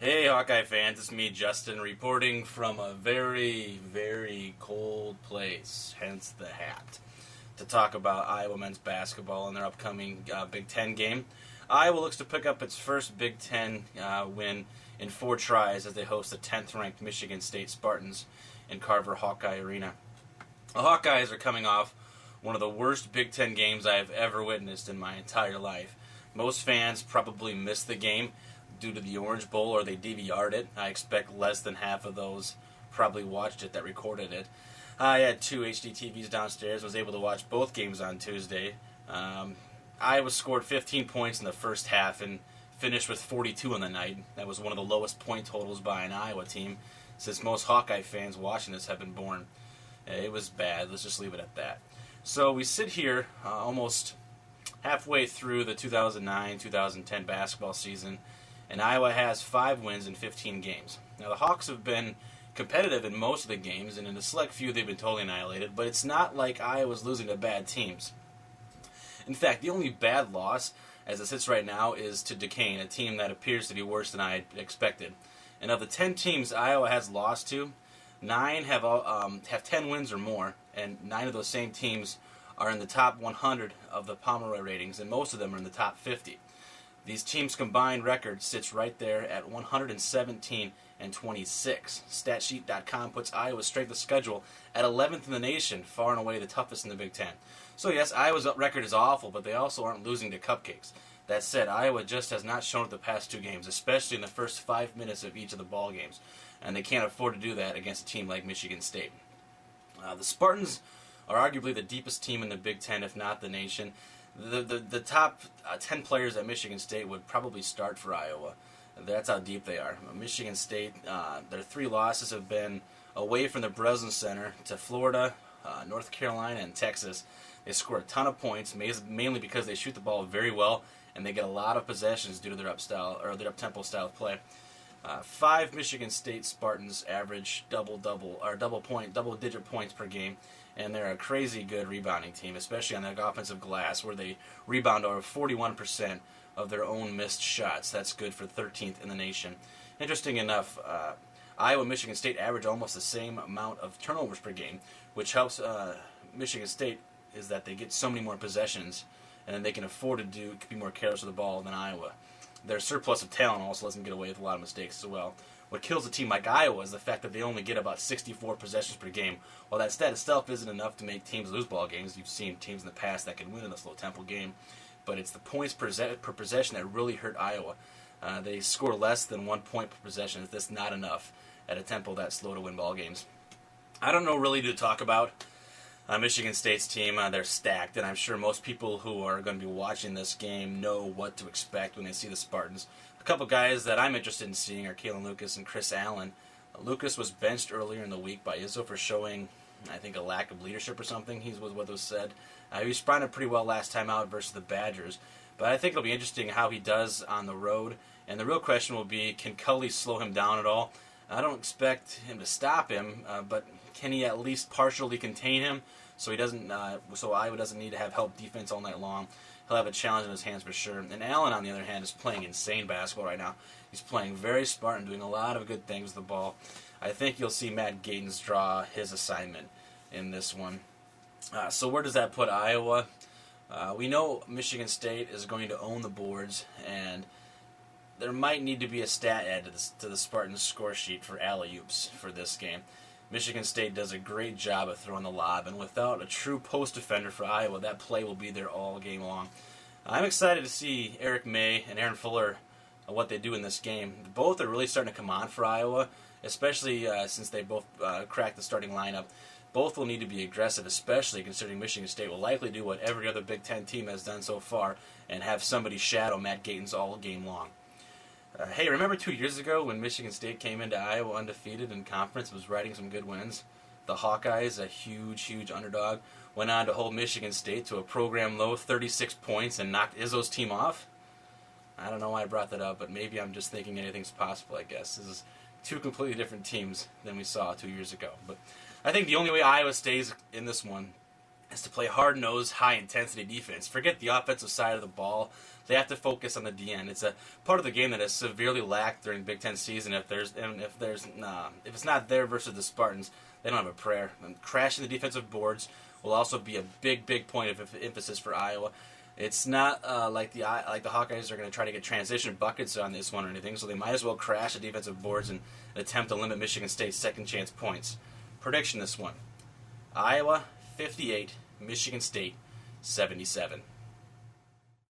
Hey Hawkeye fans, it's me Justin reporting from a very, very cold place, hence the hat, to talk about Iowa men's basketball and their upcoming Big Ten game. Iowa looks to pick up its first Big Ten win in 4 tries as they host the 10th-ranked Michigan State Spartans in Carver Hawkeye Arena. The Hawkeyes are coming off one of the worst Big Ten games I have ever witnessed in my entire life. Most fans probably missed the game due to the Orange Bowl or they DVR'd it. I expect less than half of those probably watched it that recorded it. I had 2 HD TVs downstairs, was able to watch both games on Tuesday. Iowa scored 15 points in the first half and finished with 42 on the night. That was one of the lowest point totals by an Iowa team since most Hawkeye fans watching this have been born. It was bad. Let's just leave it at that. So we sit here almost halfway through the 2009-2010 basketball season, and Iowa has 5 wins in 15 games. Now the Hawks have been competitive in most of the games, and in a select few they've been totally annihilated, but it's not like Iowa's losing to bad teams. In fact, the only bad loss, as it sits right now, is to Duquesne, a team that appears to be worse than I expected. And of the 10 teams Iowa has lost to, 9 have 10 wins or more, and 9 of those same teams are in the top 100 of the Pomeroy ratings, and most of them are in the top 50. These teams' combined record sits right there at 117 and 26. Statsheet.com puts Iowa's strength of schedule at 11th in the nation, far and away the toughest in the Big Ten. So yes, Iowa's record is awful, but they also aren't losing to cupcakes. That said, Iowa just has not shown it the past 2 games, especially in the first 5 minutes of each of the ball games, and they can't afford to do that against a team like Michigan State. The Spartans are arguably the deepest team in the Big Ten, if not the nation. The top 10 players at Michigan State would probably start for Iowa. That's how deep they are. Michigan State, their 3 losses have been away from the Breslin Center to Florida, North Carolina, and Texas. They score a ton of points, mainly because they shoot the ball very well, and they get a lot of possessions due to their up-tempo style of play. 5 Michigan State Spartans average double-digit points per game, and they're a crazy good rebounding team, especially on the offensive glass, where they rebound over 41% of their own missed shots. That's good for 13th in the nation. Interesting enough, Iowa and Michigan State average almost the same amount of turnovers per game, which helps Michigan State is that they get so many more possessions, and then they can afford to be more careless with the ball than Iowa. Their surplus of talent also lets them get away with a lot of mistakes as well. What kills a team like Iowa is the fact that they only get about 64 possessions per game. While that stat itself isn't enough to make teams lose ball games, you've seen teams in the past that can win in this low-tempo game, but it's the points per possession that really hurt Iowa. They score less than 1 point per possession. That's not enough at a tempo that slow to win ball games. I don't know really to talk about Michigan State's team. They're stacked, and I'm sure most people who are going to be watching this game know what to expect when they see the Spartans. A couple guys that I'm interested in seeing are Kalen Lucas and Chris Allen. Lucas was benched earlier in the week by Izzo for showing, I think, a lack of leadership or something. Was what was said. He responded pretty well last time out versus the Badgers, but I think it'll be interesting how he does on the road. And the real question will be, can Cully slow him down at all? I don't expect him to stop him, but can he at least partially contain him so Iowa doesn't need to have help defense all night long? He'll have a challenge in his hands for sure. And Allen, on the other hand, is playing insane basketball right now. He's playing very smart and doing a lot of good things with the ball. I think you'll see Matt Gatens draw his assignment in this one. So where does that put Iowa? We know Michigan State is going to own the boards, and there might need to be a stat add to the Spartans score sheet for alley-oops for this game. Michigan State does a great job of throwing the lob, and without a true post defender for Iowa, that play will be there all game long. I'm excited to see Eric May and Aaron Fuller, what they do in this game. Both are really starting to come on for Iowa, especially since they both cracked the starting lineup. Both will need to be aggressive, especially considering Michigan State will likely do what every other Big Ten team has done so far and have somebody shadow Matt Gatens all game long. Hey, remember 2 years ago when Michigan State came into Iowa undefeated in conference and was riding some good wins? The Hawkeyes, a huge underdog, went on to hold Michigan State to a program low 36 points and knocked Izzo's team off? I don't know why I brought that up, but maybe I'm just thinking anything's possible, I guess. This is 2 completely different teams than we saw 2 years ago. But I think the only way Iowa stays in this one is to play hard-nosed, high-intensity defense. Forget the offensive side of the ball. They have to focus on the DN. It's a part of the game that has severely lacked during Big Ten season. If it's not there versus the Spartans, they don't have a prayer. And crashing the defensive boards will also be a big point of emphasis for Iowa. It's not like the Hawkeyes are going to try to get transition buckets on this one or anything, so they might as well crash the defensive boards and attempt to limit Michigan State's second chance points. Prediction this one: Iowa 58, Michigan State 77.